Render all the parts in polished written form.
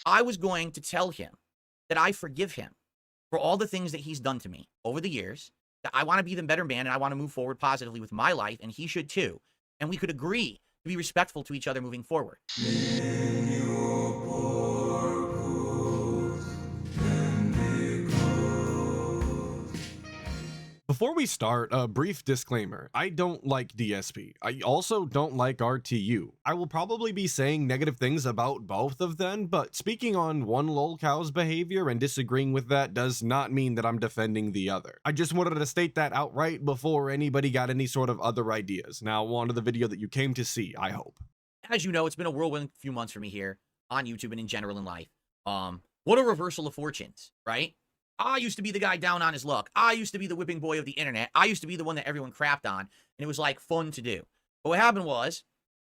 I was going to tell him that I forgive him for all the things that he's done to me over the years, that I want to be the better man and I want to move forward positively with my life, and he should too. And we could agree to be respectful to each other moving forward. Before we start, a brief disclaimer. I don't like DSP. I also don't like RTU. I will probably be saying negative things about both of them, but speaking on one lolcow's behavior and disagreeing with that does not mean that I'm defending the other. I just wanted to state that outright before anybody got any sort of other ideas. Now, on to the video that you came to see, I hope. As you know, it's been a whirlwind few months for me here on YouTube and in general in life. What a reversal of fortunes, right? I used to be the guy down on his luck. I used to be the whipping boy of the internet. I used to be the one that everyone crapped on, and it was like fun to do. But what happened was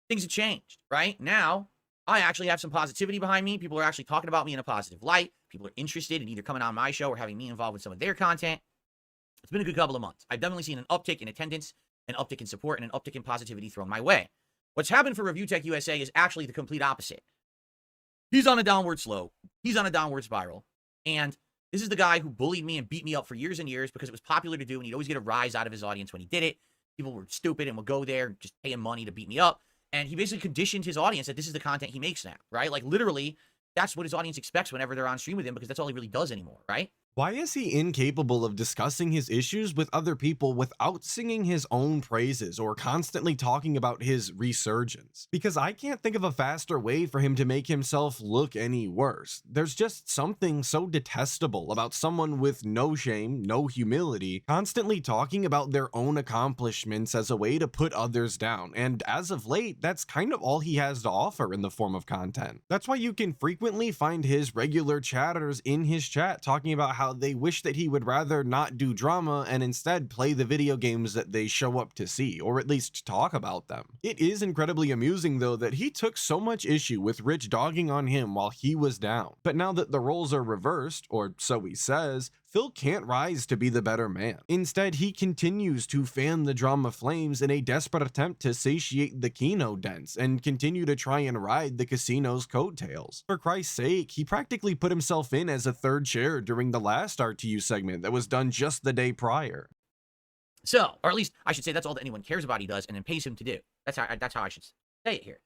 things have changed, right? Now, I actually have some positivity behind me. People are actually talking about me in a positive light. People are interested in either coming on my show or having me involved with some of their content. It's been a good couple of months. I've definitely seen an uptick in attendance, an uptick in support, and an uptick in positivity thrown my way. What's happened for Review Tech USA is actually the complete opposite. He's on a downward slope. He's on a downward spiral. And this is the guy who bullied me and beat me up for years and years because it was popular to do, and he'd always get a rise out of his audience when he did it. People were stupid and would go there and just pay him money to beat me up. And he basically conditioned his audience that this is the content he makes now, right? Like, literally, that's what his audience expects whenever they're on stream with him, because that's all he really does anymore, right? Why is he incapable of discussing his issues with other people without singing his own praises or constantly talking about his resurgence? Because I can't think of a faster way for him to make himself look any worse. There's just something so detestable about someone with no shame, no humility, constantly talking about their own accomplishments as a way to put others down. And as of late, that's kind of all he has to offer in the form of content. That's why you can frequently find his regular chatters in his chat talking about how they wish that he would rather not do drama and instead play the video games that they show up to see, or at least talk about them. It is incredibly amusing though that he took so much issue with Rich dogging on him while he was down. But now that the roles are reversed, or so he says, Phil can't rise to be the better man. Instead, he continues to fan the drama flames in a desperate attempt to satiate the Keno dents and continue to try and ride the casino's coattails. For Christ's sake, he practically put himself in as a third chair during the last RTU segment that was done just the day prior. So, or at least I should say that's all that anyone cares about he does and then pays him to do. That's how I should say it here.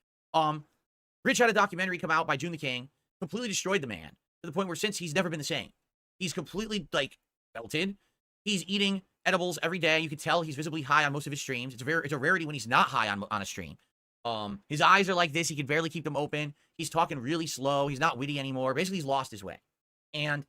Rich had a documentary come out by June the King, completely destroyed the man to the point where since he's never been the same. He's completely, like, belted. He's eating edibles every day. You can tell he's visibly high on most of his streams. It's a rarity when he's not high on a stream. His eyes are like this. He can barely keep them open. He's talking really slow. He's not witty anymore. Basically, he's lost his way. And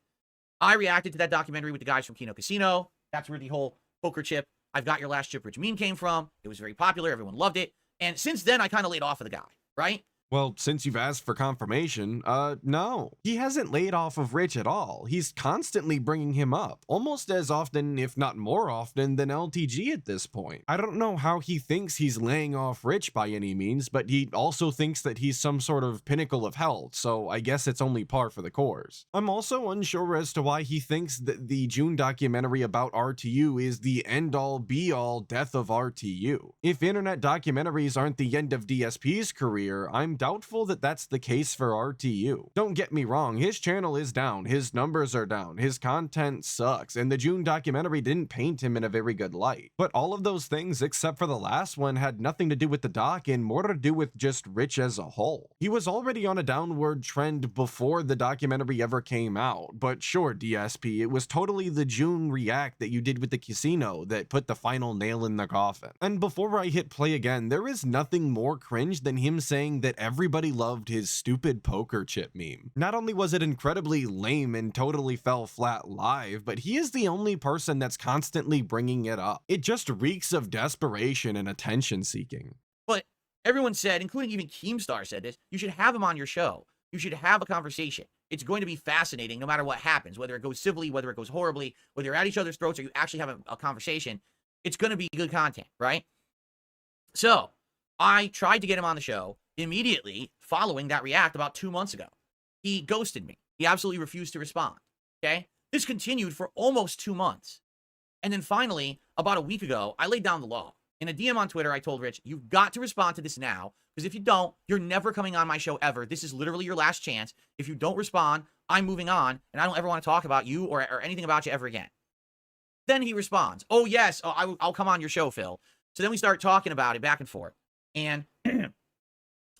I reacted to that documentary with the guys from Keno Casino. That's where the whole poker chip, I've got your last chip, Rich meme came from. It was very popular. Everyone loved it. And since then, I kind of laid off of the guy, right? Well, since you've asked for confirmation, no. He hasn't laid off of Rich at all. He's constantly bringing him up, almost as often, if not more often, than LTG at this point. I don't know how he thinks he's laying off Rich by any means, but he also thinks that he's some sort of pinnacle of health, so I guess it's only par for the course. I'm also unsure as to why he thinks that the June documentary about RTU is the end-all be-all death of RTU. If internet documentaries aren't the end of DSP's career, I'm doubtful that that's the case for RTU. Don't get me wrong, his channel is down, his numbers are down, his content sucks, and the June documentary didn't paint him in a very good light. But all of those things, except for the last one, had nothing to do with the doc and more to do with just Rich as a whole. He was already on a downward trend before the documentary ever came out, but sure, DSP, it was totally the June react that you did with the casino that put the final nail in the coffin. And before I hit play again, there is nothing more cringe than him saying that everybody loved his stupid poker chip meme. Not only was it incredibly lame and totally fell flat live, but he is the only person that's constantly bringing it up. It just reeks of desperation and attention seeking. But everyone said, including even Keemstar said this, you should have him on your show. You should have a conversation. It's going to be fascinating no matter what happens, whether it goes civilly, whether it goes horribly, whether you're at each other's throats or you actually have a conversation. It's going to be good content, right? So I tried to get him on the show immediately following that react about 2 months ago. He ghosted me. He absolutely refused to respond. Okay? This continued for almost 2 months. And then finally, about a week ago, I laid down the law. In a DM on Twitter, I told Rich, you've got to respond to this now, because if you don't, you're never coming on my show ever. This is literally your last chance. If you don't respond, I'm moving on, and I don't ever want to talk about you or anything about you ever again. Then he responds, oh, yes, I'll come on your show, Phil. So then we start talking about it back and forth. And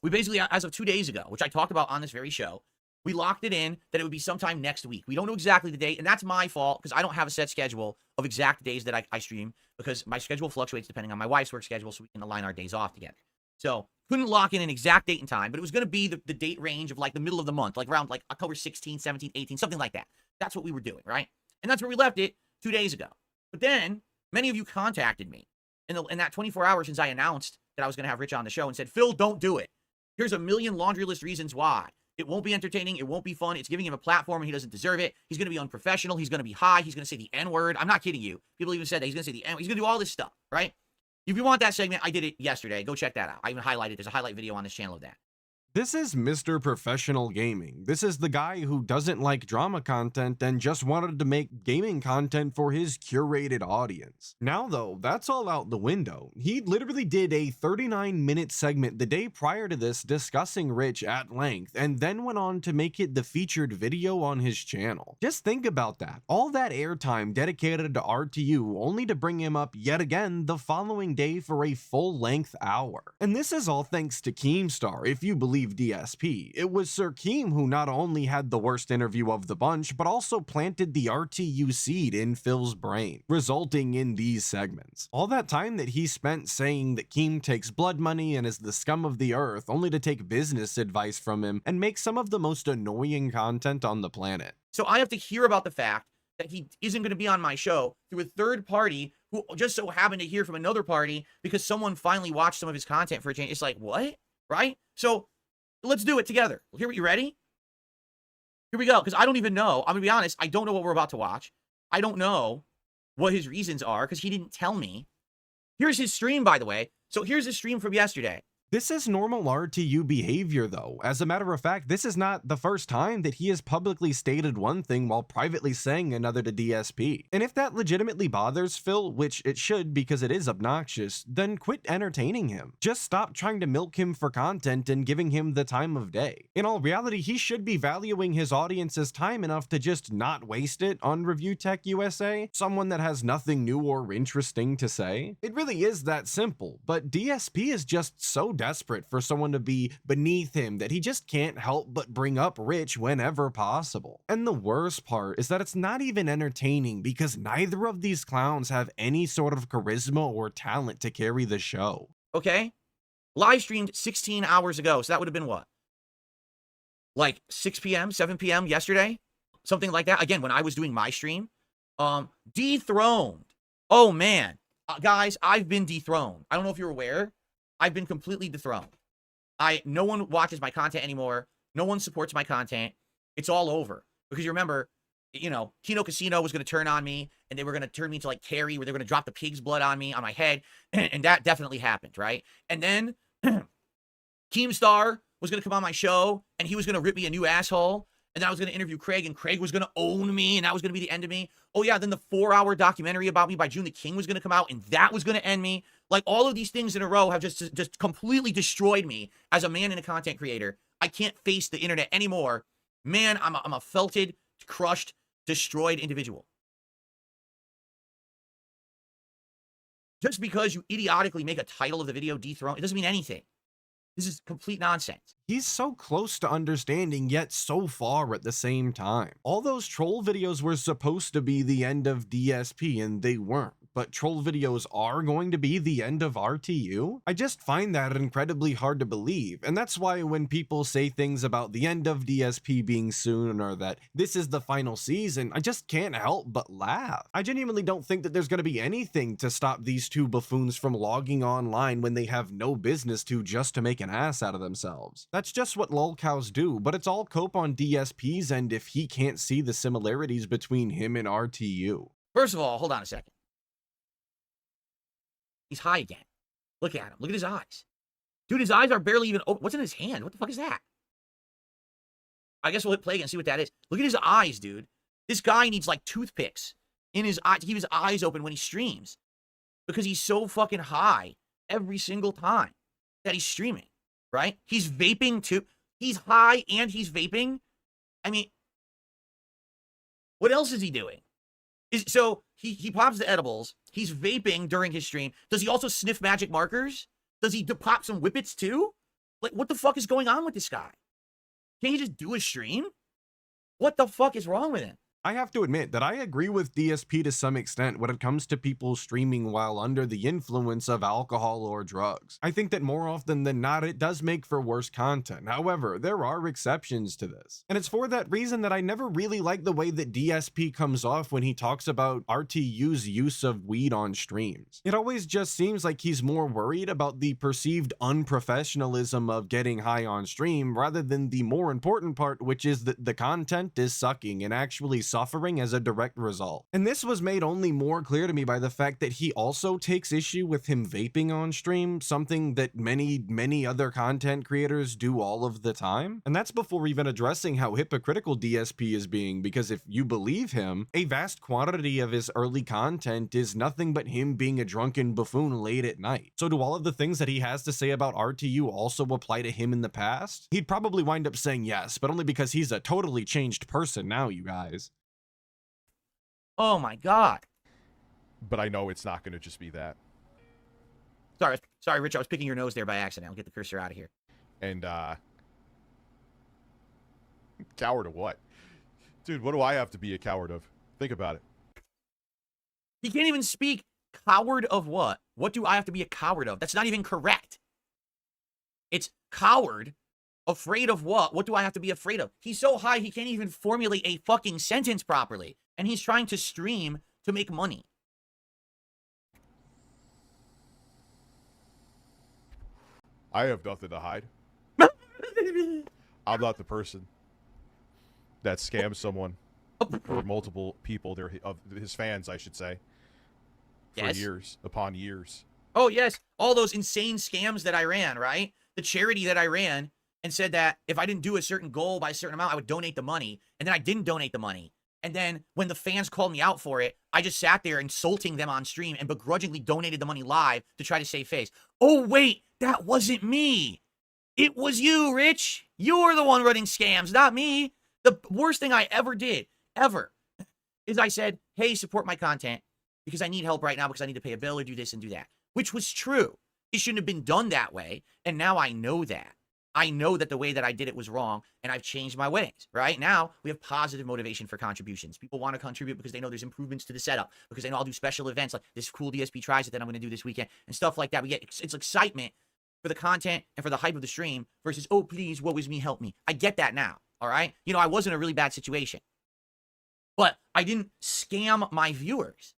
we basically, as of 2 days ago, which I talked about on this very show, we locked it in that it would be sometime next week. We don't know exactly the date, and that's my fault because I don't have a set schedule of exact days that I stream because my schedule fluctuates depending on my wife's work schedule, so we can align our days off together. So couldn't lock in an exact date and time, but it was going to be the date range of like the middle of the month, like around like October 16, 17, 18, something like that. That's what we were doing, right? And that's where we left it 2 days ago. But then many of you contacted me in that 24 hours since I announced that I was going to have Rich on the show and said, Phil, don't do it. Here's a million laundry list reasons why. It won't be entertaining. It won't be fun. It's giving him a platform and he doesn't deserve it. He's going to be unprofessional. He's going to be high. He's going to say the N-word. I'm not kidding you. People even said that he's going to say the N-word. He's going to do all this stuff, right? If you want that segment, I did it yesterday. Go check that out. I even highlighted. There's a highlight video on this channel of that. This is Mr. Professional Gaming. This is the guy who doesn't like drama content and just wanted to make gaming content for his curated audience. Now though, that's all out the window. He literally did a 39-minute segment the day prior to this discussing Rich at length, and then went on to make it the featured video on his channel. Just think about that. All that airtime dedicated to RTU only to bring him up yet again the following day for a full-length hour. And this is all thanks to Keemstar, if you believe DSP. It was Sir Keem who not only had the worst interview of the bunch, but also planted the RTU seed in Phil's brain, resulting in these segments. All that time that he spent saying that Keem takes blood money and is the scum of the earth, only to take business advice from him and make some of the most annoying content on the planet. So I have to hear about the fact that he isn't going to be on my show through a third party who just so happened to hear from another party because someone finally watched some of his content for a change. It's like, what? Right? So let's do it together. Here, you ready? Here we go. Because I don't even know. I'm going to be honest. I don't know what we're about to watch. I don't know what his reasons are because he didn't tell me. Here's his stream, by the way. So here's his stream from yesterday. This is normal RTU behavior though. As a matter of fact, this is not the first time that he has publicly stated one thing while privately saying another to DSP. And if that legitimately bothers Phil, which it should because it is obnoxious, then quit entertaining him. Just stop trying to milk him for content and giving him the time of day. In all reality, he should be valuing his audience's time enough to just not waste it on Review Tech USA, someone that has nothing new or interesting to say. It really is that simple, but DSP is just so desperate for someone to be beneath him that he just can't help but bring up Rich whenever possible. And the worst part is that it's not even entertaining because neither of these clowns have any sort of charisma or talent to carry the show. Okay? Live streamed 16 hours ago, so that would have been what? Like 6 p.m., 7 p.m. yesterday? Something like that. Again, when I was doing my stream. Dethroned. Oh, man. Guys, I've been dethroned. I don't know if you're aware. I've been completely dethroned. No one watches my content anymore. No one supports my content. It's all over. Because you remember, you know, Kino Casino was going to turn on me, and they were going to turn me into like Carrie, where they were going to drop the pig's blood on me, on my head, and that definitely happened, right? And then Keemstar was going to come on my show, and he was going to rip me a new asshole, and then I was going to interview Craig, and Craig was going to own me, and that was going to be the end of me. Oh yeah, then the 4-hour documentary about me by June the King was going to come out, and that was going to end me. Like, all of these things in a row have just completely destroyed me as a man and a content creator. I can't face the internet anymore. Man, I'm a felted, crushed, destroyed individual. Just because you idiotically make a title of the video dethrone, it doesn't mean anything. This is complete nonsense. He's so close to understanding, yet so far at the same time. All those troll videos were supposed to be the end of DSP, and they weren't. But troll videos are going to be the end of RTU? I just find that incredibly hard to believe, and that's why when people say things about the end of DSP being soon, or that this is the final season, I just can't help but laugh. I genuinely don't think that there's going to be anything to stop these two buffoons from logging online when they have no business to, just to make an ass out of themselves. That's just what lolcows do, but it's all cope on DSP's end if he can't see the similarities between him and RTU. First of all, hold on a second. He's high again. Look at him. Look at his eyes. Dude, his eyes are barely even open. What's in his hand? What the fuck is that? I guess we'll hit play again and see what that is. Look at his eyes, dude. This guy needs like toothpicks in his eye to keep his eyes open when he streams. because he's so fucking high every single time that he's streaming, right? He's vaping too. He's high and he's vaping. I mean, what else is he doing? So he pops the edibles. He's vaping during his stream. Does he also sniff magic markers? Does he pop some whippets too? Like, what the fuck is going on with this guy? Can't he just do a stream? What the fuck is wrong with him? I have to admit that I agree with DSP to some extent when it comes to people streaming while under the influence of alcohol or drugs. I think that more often than not, it does make for worse content. However, there are exceptions to this. And it's for that reason that I never really like the way that DSP comes off when he talks about RTU's use of weed on streams. It always just seems like he's more worried about the perceived unprofessionalism of getting high on stream rather than the more important part, which is that the content is sucking and actually suffering as a direct result. And this was made only more clear to me by the fact that he also takes issue with him vaping on stream, something that many other content creators do all of the time. And that's before even addressing how hypocritical DSP is being, because if you believe him, a vast quantity of his early content is nothing but him being a drunken buffoon late at night. So do all of the things that he has to say about RTU also apply to him in the past? He'd probably wind up saying yes, but only because he's a totally changed person now, you guys. Oh my God. But I know it's not going to just be that. Sorry, Rich. I was picking your nose there by accident. I'll get the cursor out of here. And, coward of what? Dude, what do I have to be a coward of? Think about it. He can't even speak. Coward of what? What do I have to be a coward of? That's not even correct. It's coward. Afraid of what? What do I have to be afraid of? He's so high he can't even formulate a fucking sentence properly. And he's trying to stream to make money. I have nothing to hide. I'm not the person that scams someone or multiple people, of his fans, I should say, for years upon years. Oh, yes. All those insane scams that I ran, right? The charity that I ran and said that if I didn't do a certain goal by a certain amount, I would donate the money. And then I didn't donate the money. And then when the fans called me out for it, I just sat there insulting them on stream and begrudgingly donated the money live to try to save face. Oh, wait, that wasn't me. It was you, Rich. You're the one running scams, not me. The worst thing I ever did, ever, is I said, hey, support my content because I need help right now because I need to pay a bill or do this and do that, which was true. It shouldn't have been done that way. And now I know that. I know that the way that I did it was wrong, and I've changed my ways, right? Now, we have positive motivation for contributions. People want to contribute because they know there's improvements to the setup, because they know I'll do special events like this cool DSP tries it that I'm going to do this weekend, and stuff like that. We get, it's excitement for the content and for the hype of the stream versus, oh, please, woe is me, help me. I get that now, all right? You know, I was in a really bad situation, but I didn't scam my viewers.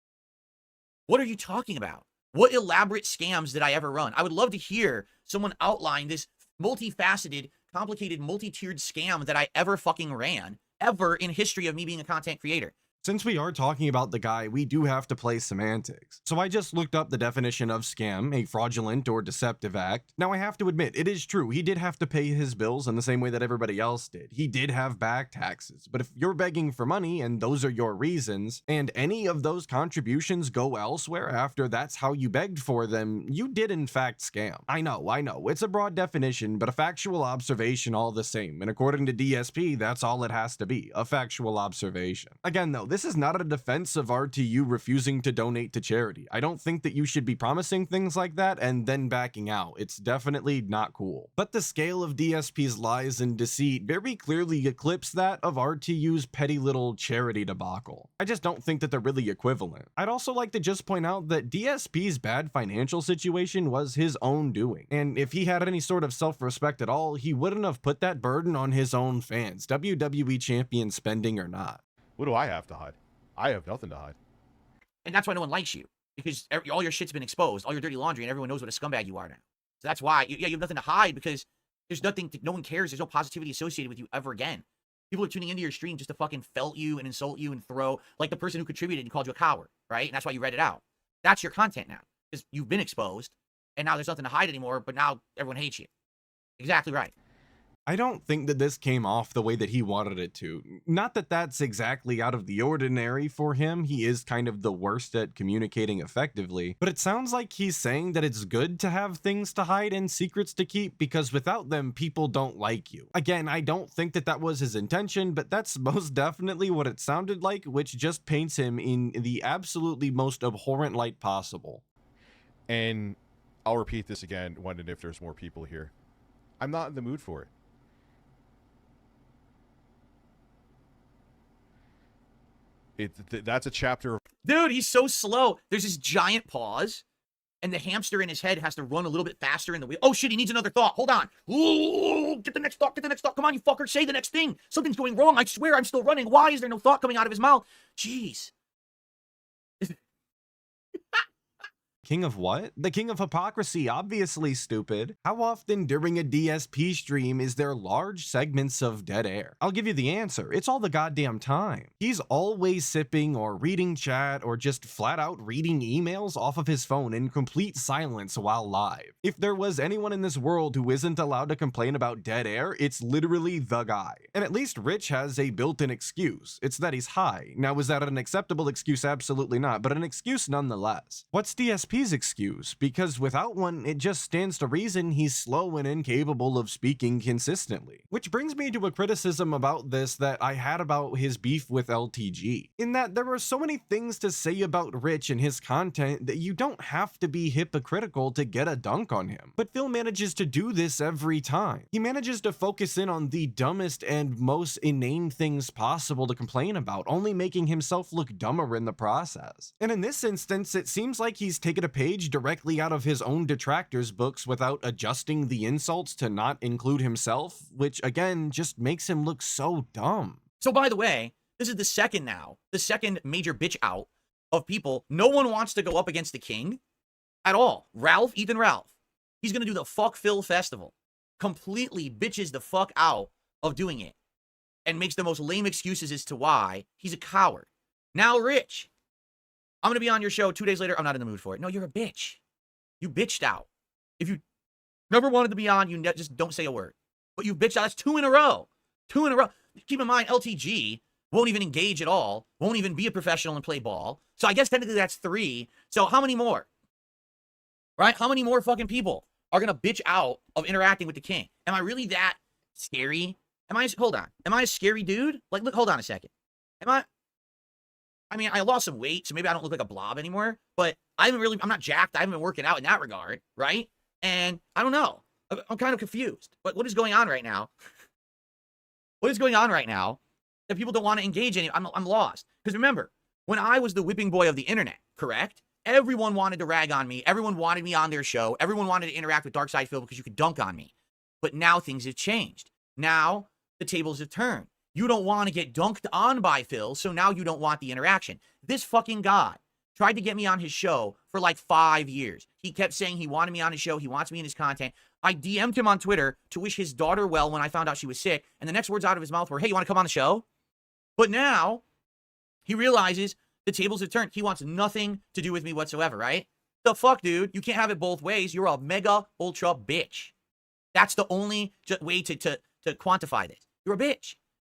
What are you talking about? What elaborate scams did I ever run? I would love to hear someone outline this multifaceted, complicated, multi-tiered scam that I ever fucking ran, ever in history of me being a content creator. Since we are talking about the guy, we do have to play semantics. So I just looked up the definition of scam, a fraudulent or deceptive act. Now I have to admit, it is true, he did have to pay his bills in the same way that everybody else did. He did have back taxes, but if you're begging for money and those are your reasons, and any of those contributions go elsewhere after that's how you begged for them, you did in fact scam. I know, it's a broad definition, but a factual observation all the same, and according to DSP, that's all it has to be, a factual observation. Again though, this is not a defense of RTU refusing to donate to charity. I don't think that you should be promising things like that and then backing out. It's definitely not cool. But the scale of DSP's lies and deceit very clearly eclipse that of RTU's petty little charity debacle. I just don't think that they're really equivalent. I'd also like to just point out that DSP's bad financial situation was his own doing. And if he had any sort of self-respect at all, he wouldn't have put that burden on his own fans, WWE Champions spending or not. What do I have to hide? I have nothing to hide. And that's why no one likes you. Because all your shit's been exposed, all your dirty laundry, and everyone knows what a scumbag you are now. So that's why, you have nothing to hide because there's nothing, no one cares. There's no positivity associated with you ever again. People are tuning into your stream just to fucking felt you and insult you and throw, like the person who contributed and called you a coward, right? And that's why you read it out. That's your content now. Because you've been exposed, and now there's nothing to hide anymore, but now everyone hates you. Exactly right. I don't think that this came off the way that he wanted it to. Not that that's exactly out of the ordinary for him. He is kind of the worst at communicating effectively, but it sounds like he's saying that it's good to have things to hide and secrets to keep because without them, people don't like you. Again, I don't think that that was his intention, but that's most definitely what it sounded like, which just paints him in the absolutely most abhorrent light possible. And I'll repeat this again when and if there's more people here. I'm not in the mood for it. That's a chapter of... Dude, he's so slow. There's this giant pause, and the hamster in his head has to run a little bit faster in the wheel. Oh, shit, he needs another thought. Hold on. Ooh, get the next thought, get the next thought. Come on, you fucker, say the next thing. Something's going wrong. I swear I'm still running. Why is there no thought coming out of his mouth? Jeez. King of what? The king of hypocrisy, obviously stupid. How often during a DSP stream is there large segments of dead air? I'll give you the answer. It's all the goddamn time. He's always sipping or reading chat or just flat out reading emails off of his phone in complete silence while live. If there was anyone in this world who isn't allowed to complain about dead air, it's literally the guy. And at least Rich has a built-in excuse. It's that he's high. Now, is that an acceptable excuse? Absolutely not, but an excuse nonetheless. What's DSP's excuse? Because without one, it just stands to reason he's slow and incapable of speaking consistently. Which brings me to a criticism about this that I had about his beef with LTG, in that there are so many things to say about Rich and his content that you don't have to be hypocritical to get a dunk on him. But Phil manages to do this every time. He manages to focus in on the dumbest and most inane things possible to complain about, only making himself look dumber in the process. And in this instance, it seems like he's taken a page directly out of his own detractors' books without adjusting the insults to not include himself, which again just makes him look so dumb. So by the way, this is the second major bitch out of people. No one wants to go up against the king at all. Ethan Ralph. He's going to do the Fuck Phil Festival. Completely bitches the fuck out of doing it. And makes the most lame excuses as to why he's a coward. Now, Rich, I'm going to be on your show 2 days later. I'm not in the mood for it. No, you're a bitch. You bitched out. If you never wanted to be on, you just don't say a word. But you bitched out. That's 2 in a row. 2 in a row. Keep in mind, LTG won't even engage at all. Won't even be a professional and play ball. So I guess technically that's 3. So how many more? Right? How many more fucking people are going to bitch out of interacting with the king? Am I really that scary? Hold on. Am I a scary dude? Like, look, hold on a second. I mean, I lost some weight, so maybe I don't look like a blob anymore, but I'm not jacked. I haven't been working out in that regard, right? And I don't know. I'm kind of confused. What is going on right now? What is going on right now that people don't want to engage in? I'm lost. Because remember, when I was the whipping boy of the internet, correct? Everyone wanted to rag on me. Everyone wanted me on their show. Everyone wanted to interact with Darkside Phil because you could dunk on me. But now things have changed. Now the tables have turned. You don't want to get dunked on by Phil, so now you don't want the interaction. This fucking guy tried to get me on his show for like 5 years. He kept saying he wanted me on his show. He wants me in his content. I DM'd him on Twitter to wish his daughter well when I found out she was sick. And the next words out of his mouth were, hey, you want to come on the show? But now he realizes the tables have turned. He wants nothing to do with me whatsoever, right? The fuck, dude? You can't have it both ways. You're a mega ultra bitch. That's the only way to quantify this. You're a bitch.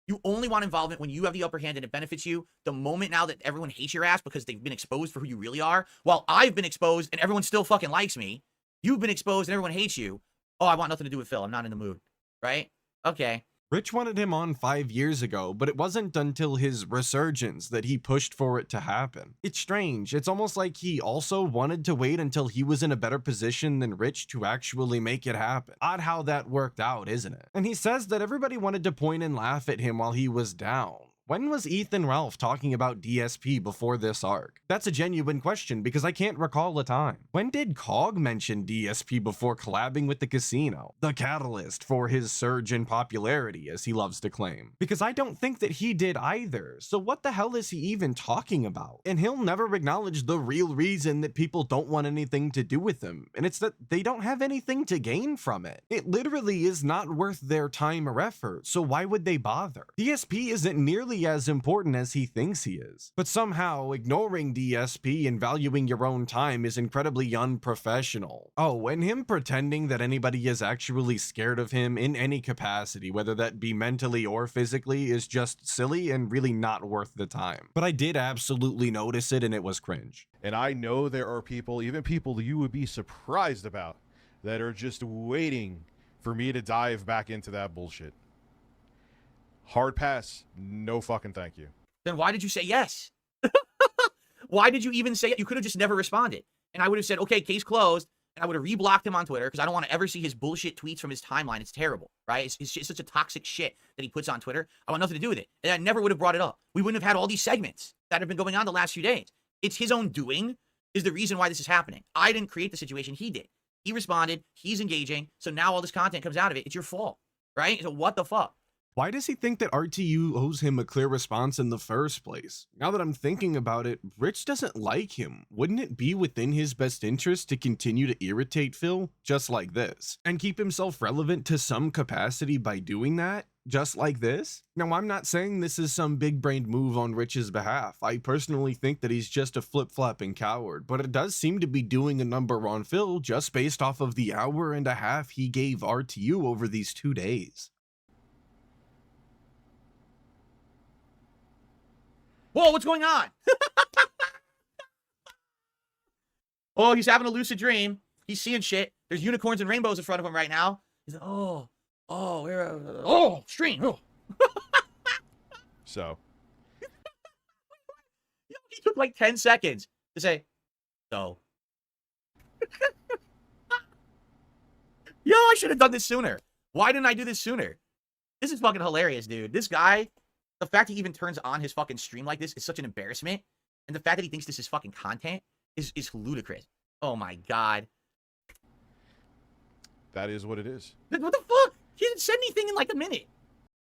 You only want involvement when you have the upper hand and it benefits you. The moment now that everyone hates your ass because they've been exposed for who you really are, while I've been exposed and everyone still fucking likes me, you've been exposed and everyone hates you. Oh, I want nothing to do with Phil. I'm not in the mood. Right? Okay. Rich wanted him on 5 years ago, but it wasn't until his resurgence that he pushed for it to happen. It's strange. It's almost like he also wanted to wait until he was in a better position than Rich to actually make it happen. Odd how that worked out, isn't it? And he says that everybody wanted to point and laugh at him while he was down. When was Ethan Ralph talking about DSP before this arc? That's a genuine question because I can't recall a time. When did Cog mention DSP before collabing with the casino? The catalyst for his surge in popularity, as he loves to claim. Because I don't think that he did either, so what the hell is he even talking about? And he'll never acknowledge the real reason that people don't want anything to do with him, and it's that they don't have anything to gain from it. It literally is not worth their time or effort, so why would they bother? DSP isn't nearly nearly as important as he thinks he is. But somehow, ignoring DSP and valuing your own time is incredibly unprofessional. Oh, and him pretending that anybody is actually scared of him in any capacity, whether that be mentally or physically, is just silly and really not worth the time. But I did absolutely notice it, and it was cringe. And I know there are people, even people you would be surprised about, that are just waiting for me to dive back into that bullshit. Hard pass. No fucking thank you. Then why did you say yes? Why did you even say it? You could have just never responded. And I would have said, okay, case closed. And I would have reblocked him on Twitter because I don't want to ever see his bullshit tweets from his timeline. It's terrible, right? It's such a toxic shit that he puts on Twitter. I want nothing to do with it. And I never would have brought it up. We wouldn't have had all these segments that have been going on the last few days. It's his own doing is the reason why this is happening. I didn't create the situation. He did. He responded. He's engaging. So now all this content comes out of it. It's your fault, right? So what the fuck? Why does he think that RTU owes him a clear response in the first place? Now that I'm thinking about it, Rich doesn't like him. Wouldn't it be within his best interest to continue to irritate Phil just like this? And keep himself relevant to some capacity by doing that? Just like this? Now, I'm not saying this is some big-brained move on Rich's behalf. I personally think that he's just a flip-flopping coward, but it does seem to be doing a number on Phil just based off of the hour and a half he gave RTU over these 2 days. Whoa, what's going on? Oh, he's having a lucid dream. He's seeing shit. There's unicorns and rainbows in front of him right now. He's like, stream. Oh. So. He took like 10 seconds to say, so. Yo, I should have done this sooner. Why didn't I do this sooner? This is fucking hilarious, dude. This guy, the fact he even turns on his fucking stream like this is such an embarrassment. And the fact that he thinks this is fucking content is ludicrous. Oh my God. That is what it is. What the fuck? He didn't say anything in like a minute.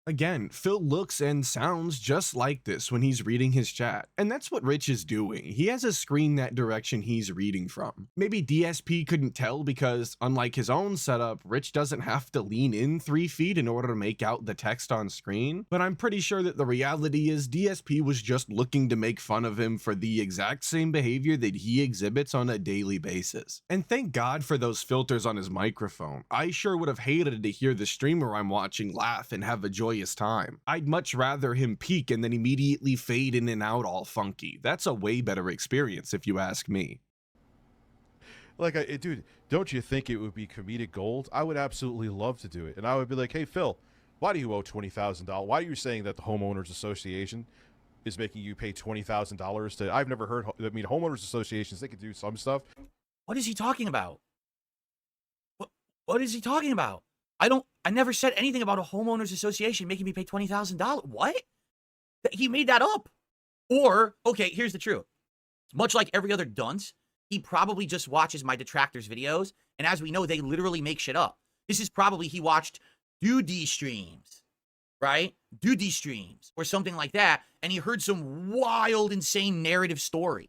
Again, Phil looks and sounds just like this when he's reading his chat, and that's what Rich is doing. He has a screen that direction he's reading from. Maybe DSP couldn't tell because, unlike his own setup, Rich doesn't have to lean in 3 feet in order to make out the text on screen, but I'm pretty sure that the reality is DSP was just looking to make fun of him for the exact same behavior that he exhibits on a daily basis. And thank God for those filters on his microphone. I sure would have hated to hear the streamer I'm watching laugh and have a joyous time. I'd much rather him peak and then immediately fade in and out all funky. That's a way better experience if you ask me. Like, dude, don't you think it would be comedic gold? I would absolutely love to do it. And I would be like, hey, Phil, why do you owe $20,000? Why are you saying that the Homeowners Association is making you pay $20,000 to... I've never heard... I mean, homeowners associations, they could do some stuff. What is he talking about? What is he talking about? I never said anything about a homeowners association making me pay $20,000. What? He made that up. Or, okay, here's the truth. Much like every other dunce, he probably just watches my detractors videos. And as we know, they literally make shit up. This is probably he watched To Odysee streams, right? To Odysee streams or something like that. And he heard some wild, insane narrative story,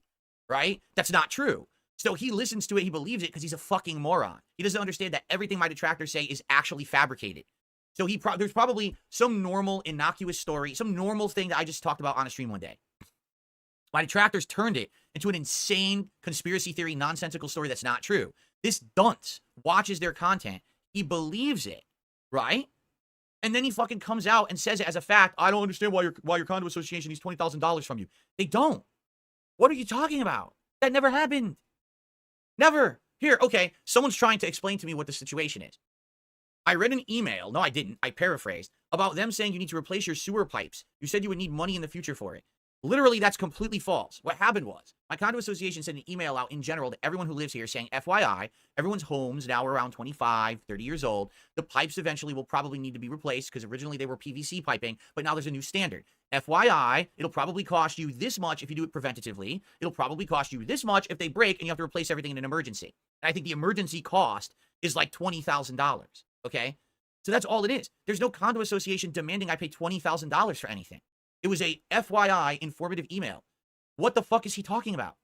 right? That's not true. So he listens to it, he believes it because he's a fucking moron. He doesn't understand that everything my detractors say is actually fabricated. So there's probably some normal, innocuous story, some normal thing that I just talked about on a stream one day. My detractors turned it into an insane conspiracy theory, nonsensical story that's not true. This dunce watches their content. He believes it, right? And then he fucking comes out and says it as a fact. I don't understand why your condo association needs $20,000 from you. They don't. What are you talking about? That never happened. Never. Here, okay, someone's trying to explain to me what the situation is. I read an email, no I didn't, I paraphrased, about them saying you need to replace your sewer pipes. You said you would need money in the future for it. Literally, that's completely false. What happened was, my condo association sent an email out in general to everyone who lives here saying, FYI, everyone's homes now are around 25, 30 years old. The pipes eventually will probably need to be replaced because originally they were PVC piping, but now there's a new standard. FYI, it'll probably cost you this much if you do it preventatively. It'll probably cost you this much if they break and you have to replace everything in an emergency. And I think the emergency cost is like $20,000, okay? So that's all it is. There's no condo association demanding I pay $20,000 for anything. It was a FYI informative email. What the fuck is he talking about?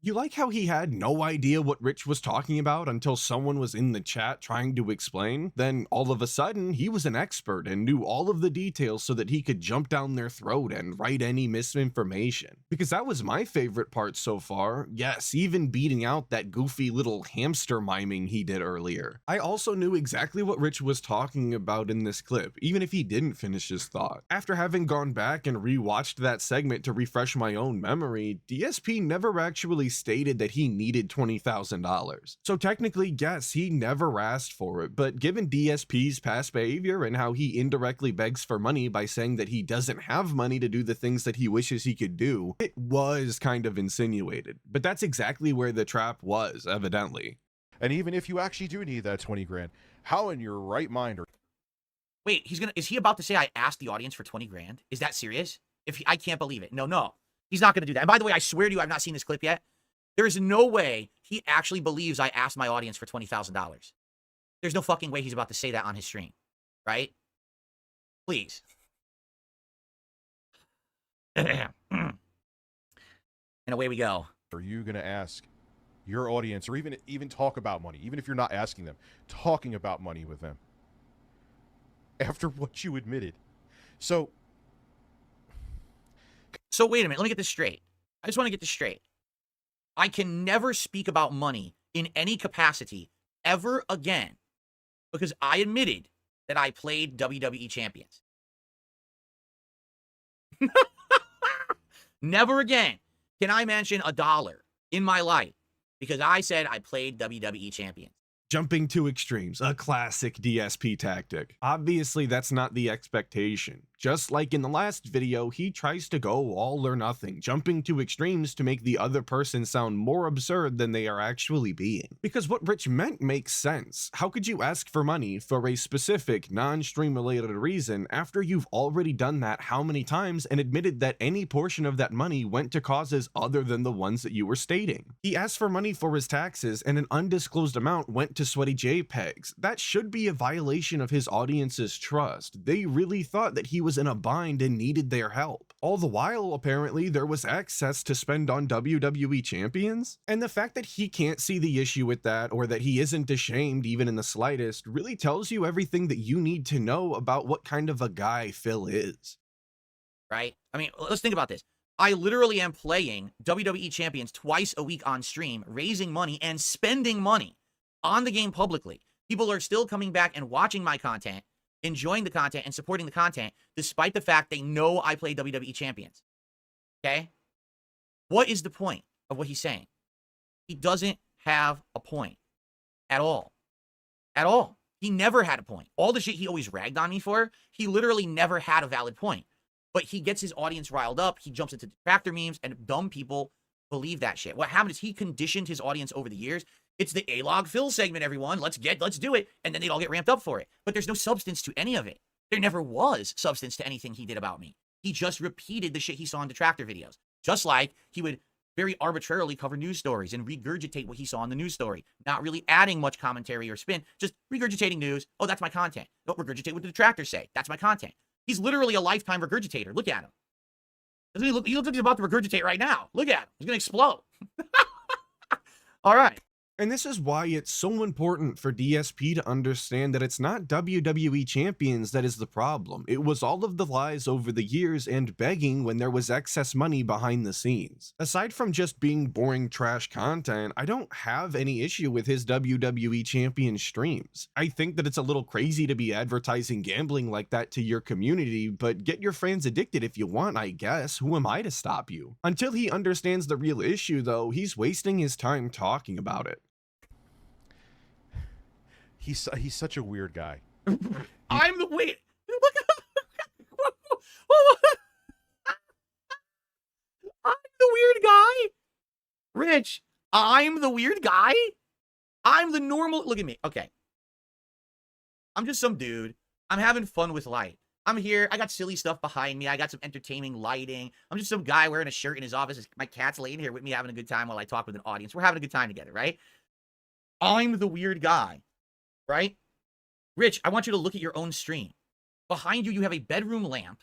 You like how he had no idea what Rich was talking about until someone was in the chat trying to explain? Then all of a sudden, he was an expert and knew all of the details so that he could jump down their throat and write any misinformation. Because that was my favorite part so far. Yes, even beating out that goofy little hamster miming he did earlier. I also knew exactly what Rich was talking about in this clip, even if he didn't finish his thought. After having gone back and rewatched that segment to refresh my own memory, DSP never actually stated that he needed $20,000. So technically, yes, he never asked for it, but given DSP's past behavior and how he indirectly begs for money by saying that he doesn't have money to do the things that he wishes he could do, it was kind of insinuated. But that's exactly where the trap was, evidently. And even if you actually do need that 20 grand, how in your right mind are... Wait, is he about to say I asked the audience for 20 grand? Is that serious? I can't believe it. No. He's not going to do that. And by the way, I swear to you, I've not seen this clip yet. There is no way he actually believes I asked my audience for $20,000. There's no fucking way he's about to say that on his stream, right? Please. And away we go. Are you going to ask your audience, or even talk about money, even if you're not asking them, talking about money with them after what you admitted? So wait a minute. Let me get this straight. I just want to get this straight. I can never speak about money in any capacity ever again because I admitted that I played WWE Champions. Never again can I mention $1 in my life because I said I played WWE Champions. Jumping to extremes, a classic DSP tactic. Obviously, that's not the expectation. Just like in the last video, he tries to go all or nothing, jumping to extremes to make the other person sound more absurd than they are actually being. Because what Rich meant makes sense. How could you ask for money for a specific, non-stream related reason after you've already done that how many times and admitted that any portion of that money went to causes other than the ones that you were stating? He asked for money for his taxes and an undisclosed amount went to sweaty JPEGs. That should be a violation of his audience's trust. They really thought that he was in a bind and needed their help. All the while, apparently, there was excess to spend on WWE Champions. And the fact that he can't see the issue with that, or that he isn't ashamed even in the slightest, really tells you everything that you need to know about what kind of a guy Phil is. Right? I mean, let's think about this. I literally am playing WWE Champions twice a week on stream, raising money and spending money on the game publicly. People are still coming back and watching my content, enjoying the content and supporting the content, despite the fact they know I play WWE Champions. Okay? What is the point of what he's saying? He doesn't have a point at all. At all. He never had a point. All the shit he always ragged on me for, he literally never had a valid point. But he gets his audience riled up. He jumps into detractor memes, and dumb people believe that shit. What happened is he conditioned his audience over the years. It's the A-Log Phil segment, everyone. Let's do it. And then they'd all get ramped up for it. But there's no substance to any of it. There never was substance to anything he did about me. He just repeated the shit he saw in detractor videos. Just like he would very arbitrarily cover news stories and regurgitate what he saw in the news story. Not really adding much commentary or spin, just regurgitating news. Oh, that's my content. Don't regurgitate what the detractors say. That's my content. He's literally a lifetime regurgitator. Look at him. Doesn't he look like he's about to regurgitate right now. Look at him. He's going to explode. All right. And this is why it's so important for DSP to understand that it's not WWE Champions that is the problem. It was all of the lies over the years and begging when there was excess money behind the scenes. Aside from just being boring trash content, I don't have any issue with his WWE Champion streams. I think that it's a little crazy to be advertising gambling like that to your community, but get your fans addicted if you want, I guess. Who am I to stop you? Until he understands the real issue, though, he's wasting his time talking about it. He's such a weird guy. I'm the wait. Look I'm the weird guy. Rich, I'm the weird guy. I'm the normal. Look at me. Okay. I'm just some dude. I'm having fun with life. I'm here. I got silly stuff behind me. I got some entertaining lighting. I'm just some guy wearing a shirt in his office. My cat's laying here with me having a good time while I talk with an audience. We're having a good time together, right? I'm the weird guy. Right? Rich, I want you to look at your own stream. Behind you, you have a bedroom lamp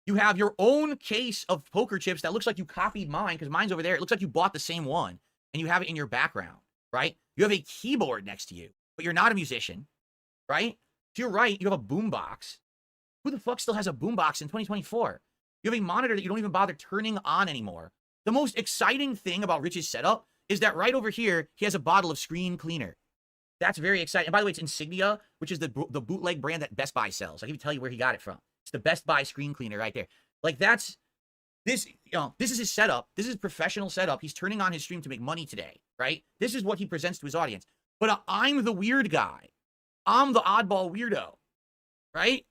You have your own case of poker chips that looks like you copied mine because mine's over there. It looks like you bought the same one and you have it in your background, right? You have a keyboard next to you, but you're not a musician, right? To your right, you have a boombox. Who the fuck still has a boombox in 2024? You have a monitor that you don't even bother turning on anymore. The most exciting thing about Rich's setup is that right over here, he has a bottle of screen cleaner. That's very exciting. And by the way, it's Insignia, which is the bootleg brand that Best Buy sells. I can even tell you where he got it from. It's the Best Buy screen cleaner right there. Like this is his setup. This is his professional setup. He's turning on his stream to make money today, right? This is what he presents to his audience. But I'm the weird guy. I'm the oddball weirdo, right?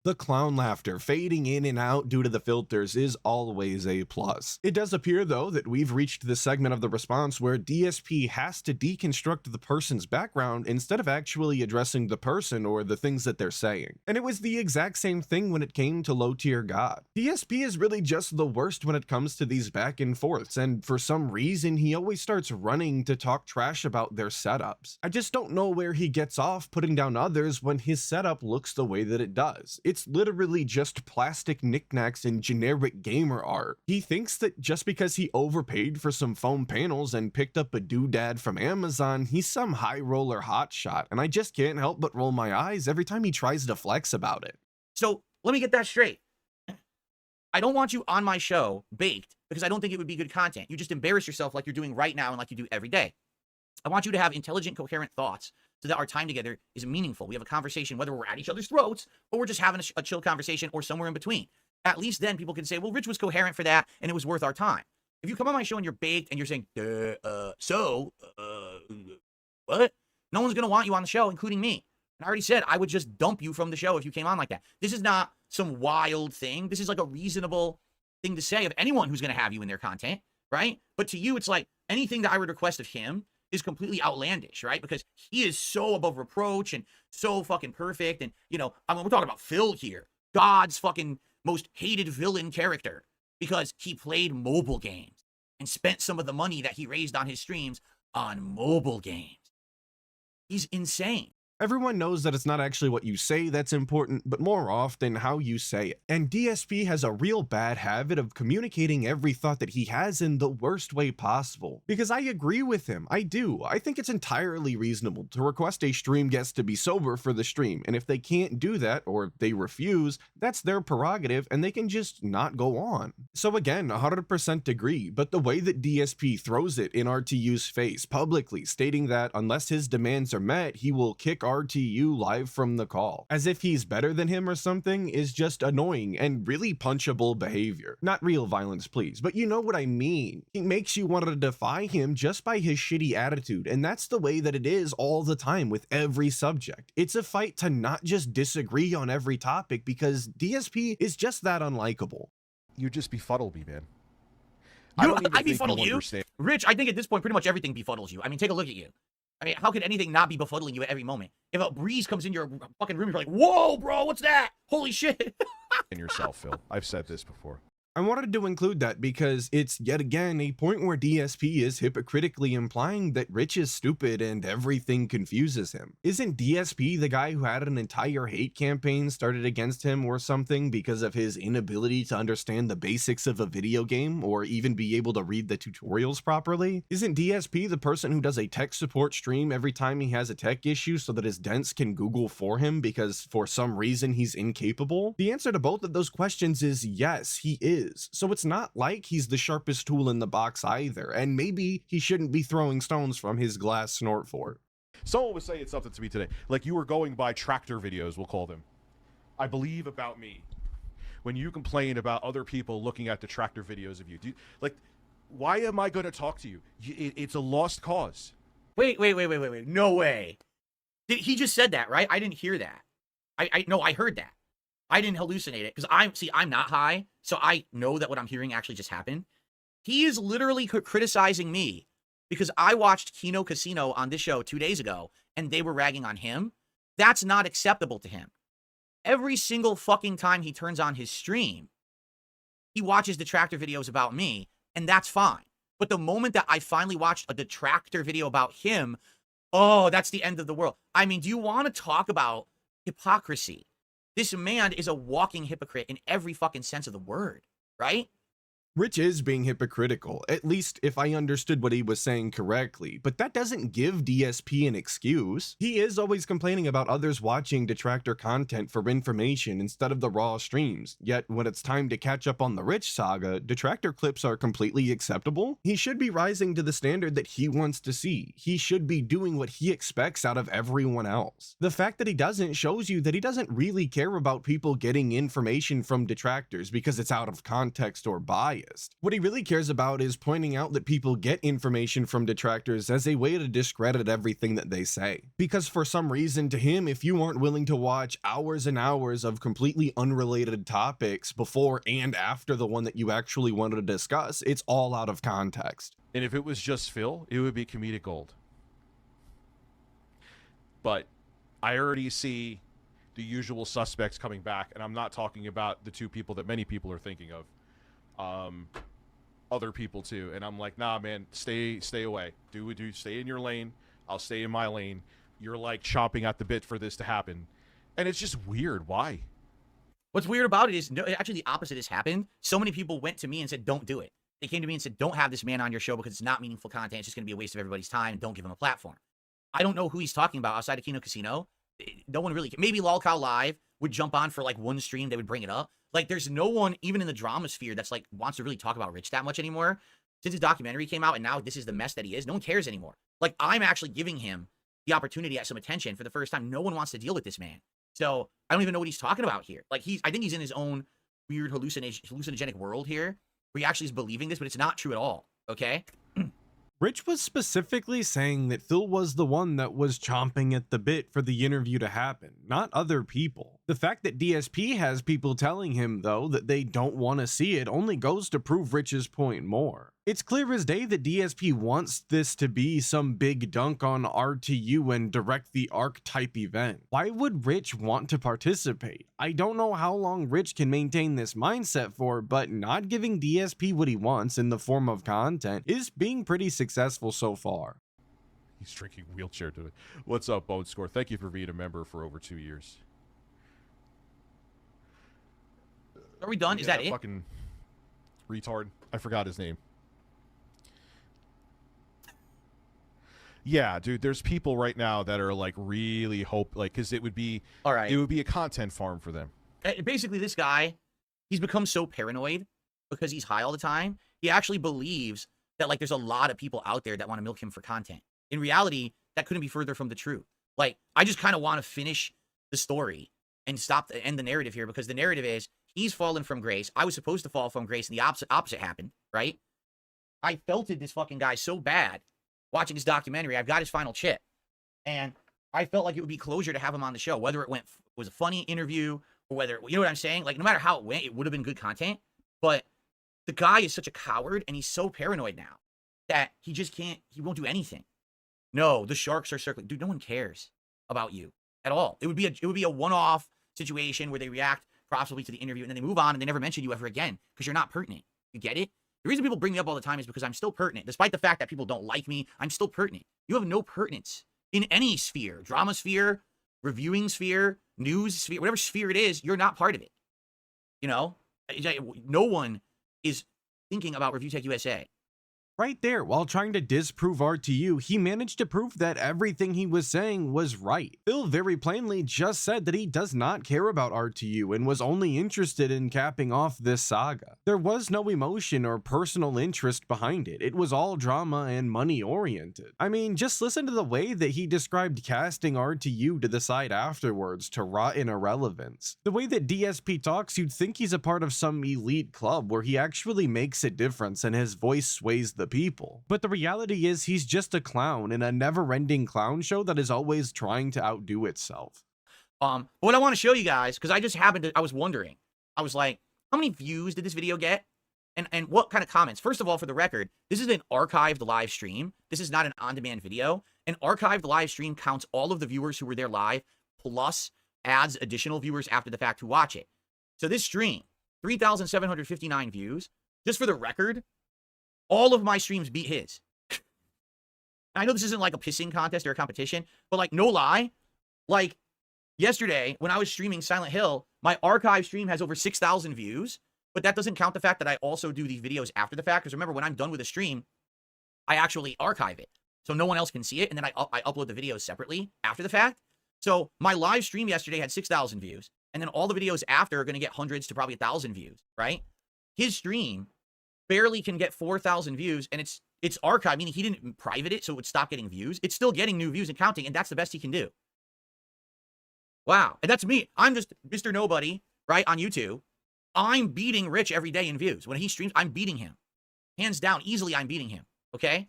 The clown laughter fading in and out due to the filters is always a plus. It does appear though that we've reached the segment of the response where DSP has to deconstruct the person's background instead of actually addressing the person or the things that they're saying. And it was the exact same thing when it came to low tier God. DSP is really just the worst when it comes to these back and forths, and for some reason he always starts running to talk trash about their setups. I just don't know where he gets off putting down others when his setup looks the way that it does. It's literally just plastic knickknacks and generic gamer art. He thinks that just because he overpaid for some foam panels and picked up a doodad from Amazon, he's some high roller hotshot, and I just can't help but roll my eyes every time he tries to flex about it. So let me get that straight. I don't want you on my show baked because I don't think it would be good content. You just embarrass yourself like you're doing right now and like you do every day. I want you to have intelligent, coherent thoughts so that our time together is meaningful. We have a conversation, whether we're at each other's throats or we're just having a chill conversation or somewhere in between. At least then people can say, well, Rich was coherent for that and it was worth our time. If you come on my show and you're baked and you're saying, what? No one's going to want you on the show, including me. And I already said I would just dump you from the show if you came on like that. This is not some wild thing. This is like a reasonable thing to say of anyone who's going to have you in their content, right? But to you, it's like anything that I would request of him is completely outlandish, right? Because he is so above reproach and so fucking perfect. And, you know, I mean, we're talking about Phil here, God's fucking most hated villain character, because he played mobile games and spent some of the money that he raised on his streams on mobile games. He's insane. Everyone knows that it's not actually what you say that's important, but more often how you say it. And DSP has a real bad habit of communicating every thought that he has in the worst way possible. Because I agree with him, I do. I think it's entirely reasonable to request a stream guest to be sober for the stream, and if they can't do that, or they refuse, that's their prerogative and they can just not go on. So again, 100% agree, but the way that DSP throws it in RTU's face publicly, stating that unless his demands are met, he will kick RTU live from the call, as if he's better than him or something, is just annoying and really punchable behavior. Not real violence, please, but you know what I mean. He makes you want to defy him just by his shitty attitude, and that's the way that it is all the time with every subject. It's a fight to not just disagree on every topic because DSP is just that unlikable. You just befuddle me, man. I befuddle you? Rich, I think at this point, pretty much everything befuddles you. I mean, take a look at you. I mean, how could anything not be befuddling you at every moment? If a breeze comes in your fucking room, you're like, whoa, bro, what's that? Holy shit. And yourself, Phil. I've said this before. I wanted to include that because it's yet again a point where DSP is hypocritically implying that Rich is stupid and everything confuses him. Isn't DSP the guy who had an entire hate campaign started against him or something because of his inability to understand the basics of a video game or even be able to read the tutorials properly? Isn't DSP the person who does a tech support stream every time he has a tech issue so that his dents can Google for him because for some reason he's incapable? The answer to both of those questions is yes, he is. So it's not like he's the sharpest tool in the box either, and maybe he shouldn't be throwing stones from his glass snort fort. Someone was saying something to me today, like you were going by tractor videos, we'll call them. I believe about me. When you complain about other people looking at the tractor videos of you, like, why am I going to talk to you? It's a lost cause. Wait. No way. He just said that, right? I didn't hear that. No, I heard that. I didn't hallucinate it because I'm not high, so I know that what I'm hearing actually just happened. He is literally criticizing me because I watched Kino Casino on this show 2 days ago and they were ragging on him. That's not acceptable to him. Every single fucking time he turns on his stream, he watches detractor videos about me, and that's fine. But the moment that I finally watched a detractor video about him, oh, that's the end of the world. I mean, do you want to talk about hypocrisy? This man is a walking hypocrite in every fucking sense of the word, right? Rich is being hypocritical, at least if I understood what he was saying correctly, but that doesn't give DSP an excuse. He is always complaining about others watching detractor content for information instead of the raw streams, yet when it's time to catch up on the Rich saga, detractor clips are completely acceptable. He should be rising to the standard that he wants to see. He should be doing what he expects out of everyone else. The fact that he doesn't shows you that he doesn't really care about people getting information from detractors because it's out of context or bias. What he really cares about is pointing out that people get information from detractors as a way to discredit everything that they say. Because for some reason to him, if you aren't willing to watch hours and hours of completely unrelated topics before and after the one that you actually wanted to discuss, it's all out of context. And if it was just Phil, it would be comedic gold. But I already see the usual suspects coming back, and I'm not talking about the two people that many people are thinking of. Other people too, and I'm like, nah, man, stay away. Do stay in your lane. I'll stay in my lane. You're like chomping at the bit for this to happen, and it's just weird. Why? What's weird about it is, no, actually the opposite has happened. So many people went to me and said, don't do it. They came to me and said, don't have this man on your show because it's not meaningful content. It's just going to be a waste of everybody's time, and don't give him a platform. I don't know who he's talking about outside of Kino Casino. No one really. Maybe LolCow Live would jump on for like one stream. They would bring it up. Like, there's no one, even in the drama sphere, that's like wants to really talk about Rich that much anymore. Since his documentary came out and now this is the mess that he is, no one cares anymore. Like, I'm actually giving him the opportunity at some attention for the first time. No one wants to deal with this man. So I don't even know what he's talking about here. Like, I think he's in his own weird hallucinogenic world here where he actually is believing this, but it's not true at all. Okay? Rich was specifically saying that Phil was the one that was chomping at the bit for the interview to happen, not other people. The fact that DSP has people telling him, though, that they don't want to see it only goes to prove Rich's point more. It's clear as day that DSP wants this to be some big dunk on RTU and direct the arc type event. Why would Rich want to participate? I don't know how long Rich can maintain this mindset for, but not giving DSP what he wants in the form of content is being pretty successful so far. He's drinking wheelchair to it. What's up, Bone Score? Thank you for being a member for over 2 years. Are we done? Is that it? Fucking retard. I forgot his name. Yeah, dude, there's people right now that are like really because it would be all right. It would be a content farm for them. Basically, this guy, he's become so paranoid because he's high all the time. He actually believes that like there's a lot of people out there that want to milk him for content. In reality, that couldn't be further from the truth. Like, I just kind of want to finish the story and end the narrative here, because the narrative is he's fallen from grace. I was supposed to fall from grace, and the opposite happened, right? I felted this fucking guy so bad watching his documentary. I've got his final chip, and I felt like it would be closure to have him on the show, whether it was a funny interview or whether, you know what I'm saying? Like, no matter how it went, it would have been good content. But the guy is such a coward, and he's so paranoid now that he won't do anything. No, the sharks are circling. Dude, no one cares about you at all. It would be a one-off situation where they react profitably to the interview and then they move on and they never mention you ever again because you're not pertinent. You get it? The reason people bring me up all the time is because I'm still pertinent. Despite the fact that people don't like me, I'm still pertinent. You have no pertinence in any sphere. Drama sphere, reviewing sphere, news sphere, whatever sphere it is, you're not part of it. You know? No one is thinking about Review Tech USA. Right there, while trying to disprove RTU, he managed to prove that everything he was saying was right. Phil very plainly just said that he does not care about RTU and was only interested in capping off this saga. There was no emotion or personal interest behind it. It was all drama and money oriented. I mean, just listen to the way that he described casting RTU to the side afterwards to rot in irrelevance. The way that DSP talks, you'd think he's a part of some elite club where he actually makes a difference and his voice sways the people. But the reality is he's just a clown in a never-ending clown show that is always trying to outdo itself. What I want to show you guys, because I was wondering, I was like, how many views did this video get? And what kind of comments? First of all, for the record, this is an archived live stream. This is not an on-demand video. An archived live stream counts all of the viewers who were there live, plus adds additional viewers after the fact who watch it. So this stream, 3,759 views. Just for the record, all of my streams beat his. I know this isn't like a pissing contest or a competition, but like, no lie, like, Yesterday, when I was streaming Silent Hill, my archive stream has over 6,000 views, but that doesn't count the fact that I also do these videos after the fact. Because remember, when I'm done with a stream, I actually archive it so no one else can see it, and then I upload the videos separately after the fact. So my live stream yesterday had 6,000 views, and then all the videos after are going to get hundreds to probably 1,000 views, right? His stream barely can get 4,000 views, and it's archived, meaning he didn't private it so it would stop getting views. It's still getting new views and counting, and that's the best he can do. Wow. And that's me. I'm just Mr. Nobody, right, on YouTube. I'm beating Rich every day in views. When he streams, I'm beating him. Hands down, easily I'm beating him, okay?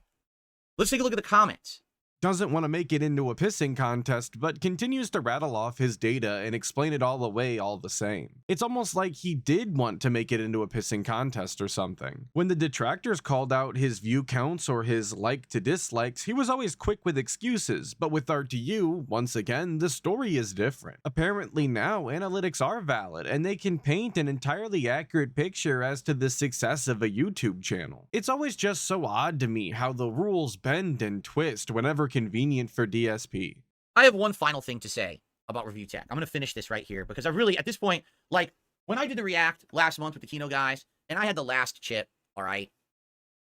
Let's take a look at the comments. Doesn't want to make it into a pissing contest, but continues to rattle off his data and explain it all away all the same. It's almost like he did want to make it into a pissing contest or something. When the detractors called out his view counts or his like to dislikes, he was always quick with excuses, but with RTU, once again, the story is different. Apparently now, analytics are valid, and they can paint an entirely accurate picture as to the success of a YouTube channel. It's always just so odd to me how the rules bend and twist whenever convenient for DSP. I have one final thing to say about review tech. I'm going to finish this right here because I really, at this point, like when I did the React last month with the Kino guys and I had the last chip, all right,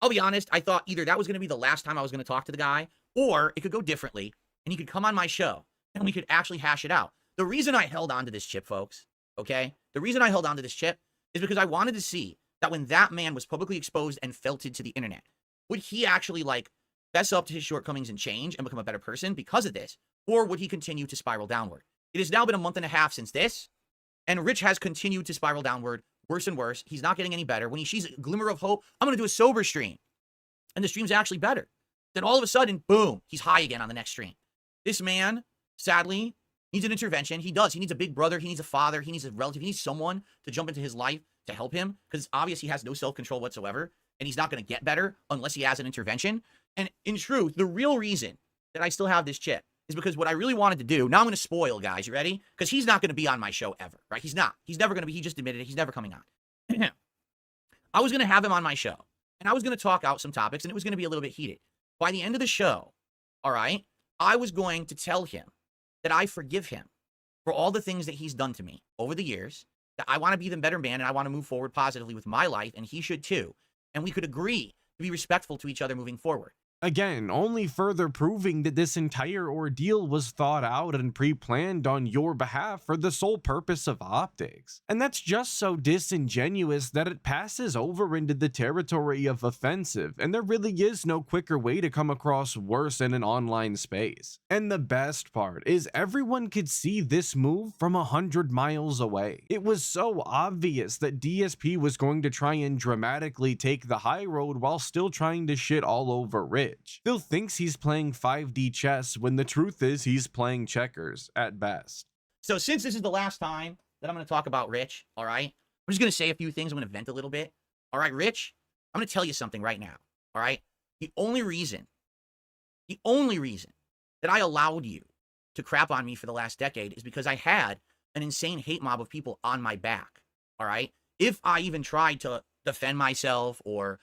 I'll be honest, I thought either that was going to be the last time I was going to talk to the guy or it could go differently and he could come on my show and we could actually hash it out. The reason I held on to this chip, folks, okay, the reason I held on to this chip is because I wanted to see that when that man was publicly exposed and felted to the internet, would he actually like fess up to his shortcomings and change and become a better person because of this? Or would he continue to spiral downward? It has now been a month and a half since this, and Rich has continued to spiral downward worse and worse. He's not getting any better. When he sees a glimmer of hope, I'm going to do a sober stream, and the stream's actually better. Then all of a sudden, boom, he's high again on the next stream. This man, sadly, needs an intervention. He does. He needs a big brother. He needs a father. He needs a relative. He needs someone to jump into his life to help him because it's obvious he has no self-control whatsoever, and he's not going to get better unless he has an intervention. And in truth, the real reason that I still have this chip is because what I really wanted to do, now I'm going to spoil, guys, you ready? Because he's not going to be on my show ever, right? He's not. He's never going to be. He just admitted it. He's never coming on. I was going to have him on my show, and I was going to talk out some topics, and it was going to be a little bit heated. By the end of the show, all right, I was going to tell him that I forgive him for all the things that he's done to me over the years, that I want to be the better man, and I want to move forward positively with my life, and he should too. And we could agree to be respectful to each other moving forward. Again, only further proving that this entire ordeal was thought out and pre-planned on your behalf for the sole purpose of optics. And that's just so disingenuous that it passes over into the territory of offensive, and there really is no quicker way to come across worse in an online space. And the best part is everyone could see this move from 100 miles away. It was so obvious that DSP was going to try and dramatically take the high road while still trying to shit all over Rich. Phil thinks he's playing 5D chess when the truth is he's playing checkers at best. So since this is the last time that I'm going to talk about Rich, all right, I'm just going to say a few things. I'm going to vent a little bit. All right, Rich, I'm going to tell you something right now. All right. The only reason that I allowed you to crap on me for the last decade is because I had an insane hate mob of people on my back. All right. If I even tried to defend myself or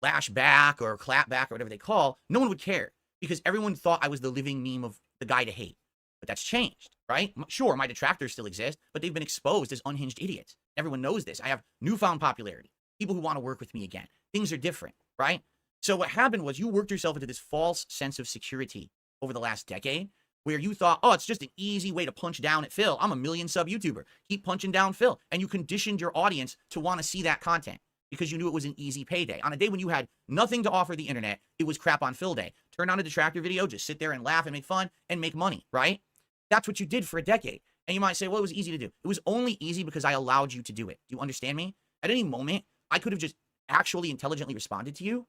lash back or clap back or whatever they call, no one would care because everyone thought I was the living meme of the guy to hate. But that's changed, right? Sure, my detractors still exist, but they've been exposed as unhinged idiots. Everyone knows this. I have newfound popularity. People who want to work with me again. Things are different, right? So what happened was you worked yourself into this false sense of security over the last decade where you thought, oh, it's just an easy way to punch down at Phil. I'm a million sub YouTuber. Keep punching down Phil. And you conditioned your audience to want to see that content, because you knew it was an easy payday. On a day when you had nothing to offer the internet, it was crap on Phil day. Turn on a detractor video, just sit there and laugh and make fun and make money, right? That's what you did for a decade. And you might say, well, it was easy to do. It was only easy because I allowed you to do it. Do you understand me? At any moment, I could have just actually intelligently responded to you,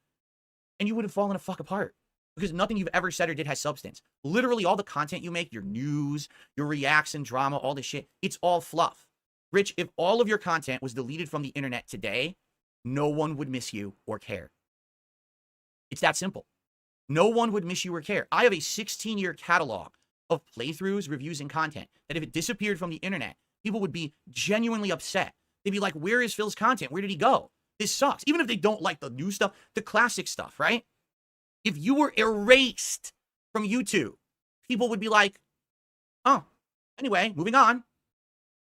and you would have fallen the fuck apart because nothing you've ever said or did has substance. Literally, all the content you make, your news, your reaction drama, all this shit, it's all fluff. Rich, if all of your content was deleted from the internet today, no one would miss you or care. It's that simple. No one would miss you or care. I have a 16-year catalog of playthroughs, reviews, and content that if it disappeared from the internet, people would be genuinely upset. They'd be like, where is Phil's content? Where did he go? This sucks. Even if they don't like the new stuff, the classic stuff, right? If you were erased from YouTube, people would be like, oh, Anyway, moving on.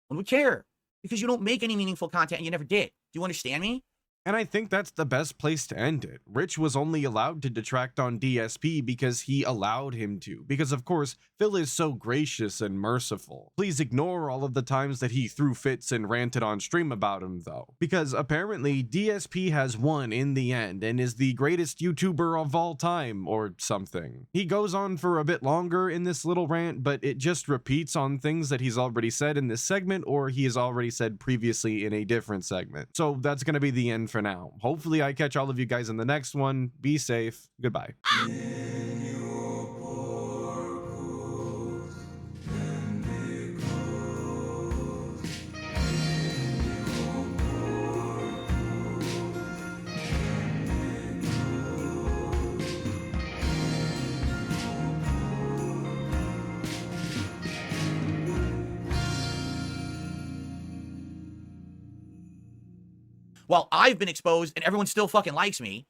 One would care because you don't make any meaningful content and you never did. Do you understand me? And I think that's the best place to end it. Rich was only allowed to detract on DSP because he allowed him to. Because of course, Phil is so gracious and merciful. Please ignore all of the times that he threw fits and ranted on stream about him though. Because apparently DSP has won in the end and is the greatest YouTuber of all time or something. He goes on for a bit longer in this little rant, but it just repeats on things that he's already said in this segment or he has already said previously in a different segment. So that's gonna be the end for now. Hopefully I catch all of you guys in the next one. Be safe. Goodbye. Well, I've been exposed and everyone still fucking likes me.